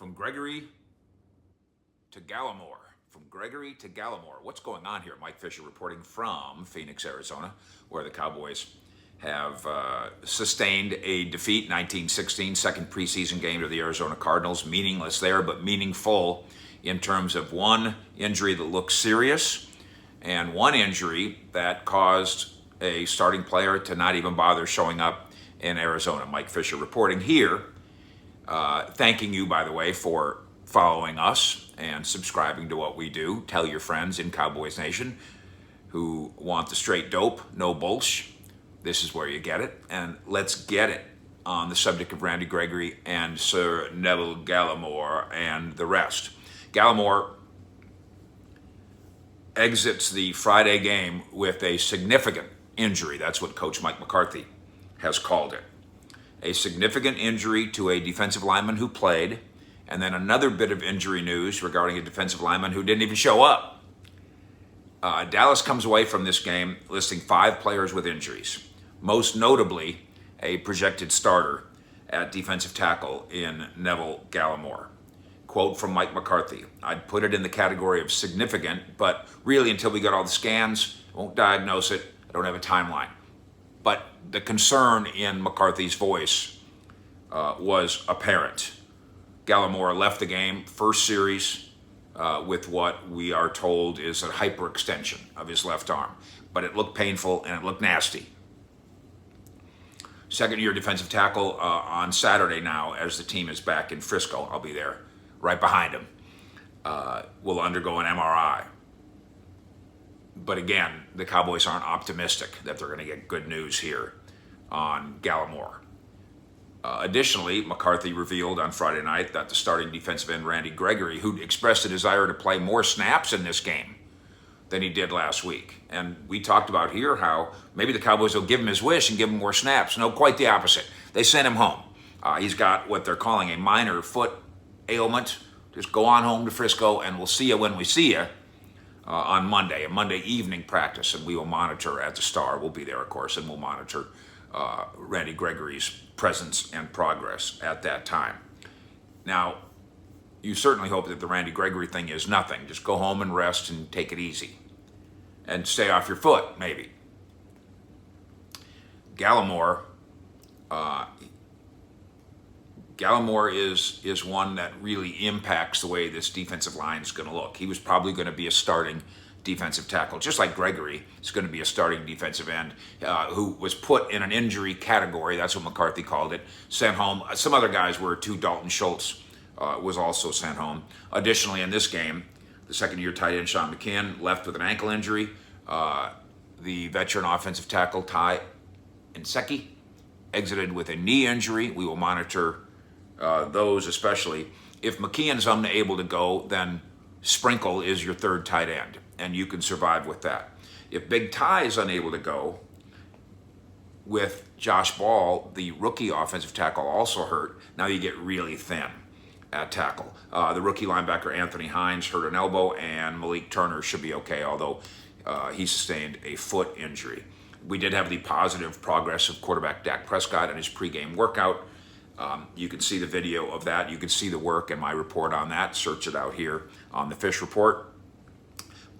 From Gregory to Gallimore. From Gregory to Gallimore. What's going on here? Mike Fisher reporting from Phoenix, Arizona, where the Cowboys have sustained a defeat, 1916, second preseason game to the Arizona Cardinals. Meaningless there, but meaningful in terms of one injury that looks serious and one injury that caused a starting player to not even bother showing up in Arizona. Mike Fisher reporting here. Thanking you, by the way, for following us and subscribing to what we do. Tell your friends in Cowboys Nation who want the straight dope, no bullsh. This is where you get it. And let's get it on the subject of Randy Gregory and Sir Neville Gallimore and the rest. Gallimore exits the Friday game with a significant injury. That's what Coach Mike McCarthy has called it. A significant injury to a defensive lineman who played, and then another bit of injury news regarding a defensive lineman who didn't even show up. Dallas comes away from this game listing 5 players with injuries, most notably a projected starter at defensive tackle in Neville Gallimore. Quote from Mike McCarthy, "I'd put it in the category of significant, but really until we got all the scans, I won't diagnose it. I don't have a timeline." But the concern in McCarthy's voice was apparent. Gallimore left the game, first series, with what we are told is a hyperextension of his left arm. But it looked painful and it looked nasty. Second-year defensive tackle on Saturday now, as the team is back in Frisco. I'll be there right behind him. Will undergo an MRI. But again, the Cowboys aren't optimistic that they're going to get good news here on Gallimore. Additionally, McCarthy revealed on Friday night that the starting defensive end, Randy Gregory, who expressed a desire to play more snaps in this game than he did last week. And we talked about here how maybe the Cowboys will give him his wish and give him more snaps. No, quite the opposite. They sent him home. He's got what they're calling a minor foot ailment. Just go on home to Frisco and we'll see you when we see you. On Monday, a Monday evening practice, and we will monitor at the Star. We'll be there, of course, and we'll monitor Randy Gregory's presence and progress at that time. Now, you certainly hope that the Randy Gregory thing is nothing. Just go home and rest and take it easy. And stay off your foot, maybe. Gallimore is one that really impacts the way this defensive line is going to look. He was probably going to be a starting defensive tackle, just like Gregory is going to be a starting defensive end who was put in an injury category. That's what McCarthy called it. Sent home. Some other guys were too. Dalton Schultz was also sent home. Additionally, in this game, the second-year tight end Sean McKeon left with an ankle injury. The veteran offensive tackle Ty Nsekhe exited with a knee injury. We will monitor those especially. If McKeon's unable to go, then Sprinkle is your third tight end, and you can survive with that. If Big Ty is unable to go, with Josh Ball, the rookie offensive tackle, also hurt, now you get really thin at tackle. The rookie linebacker Anthony Hines hurt an elbow, and Malik Turner should be okay, although he sustained a foot injury. We did have the positive progress of quarterback Dak Prescott in his pregame workout. You can see the video of that. You can see the work and my report on that. Search it out here on the Fish Report.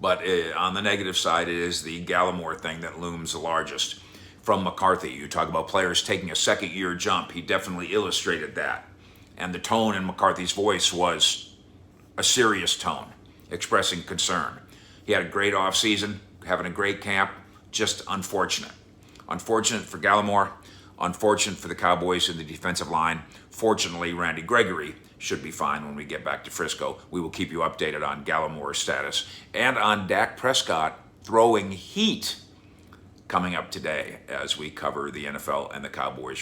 But on the negative side, it is the Gallimore thing that looms the largest. From McCarthy, you talk about players taking a second-year jump. He definitely illustrated that. And the tone in McCarthy's voice was a serious tone, expressing concern. He had a great offseason, having a great camp, just unfortunate. Unfortunate for Gallimore. Unfortunate for the Cowboys in the defensive line. Fortunately, Randy Gregory should be fine when we get back to Frisco. We will keep you updated on Gallimore's status and on Dak Prescott throwing heat coming up today as we cover the NFL and the Cowboys.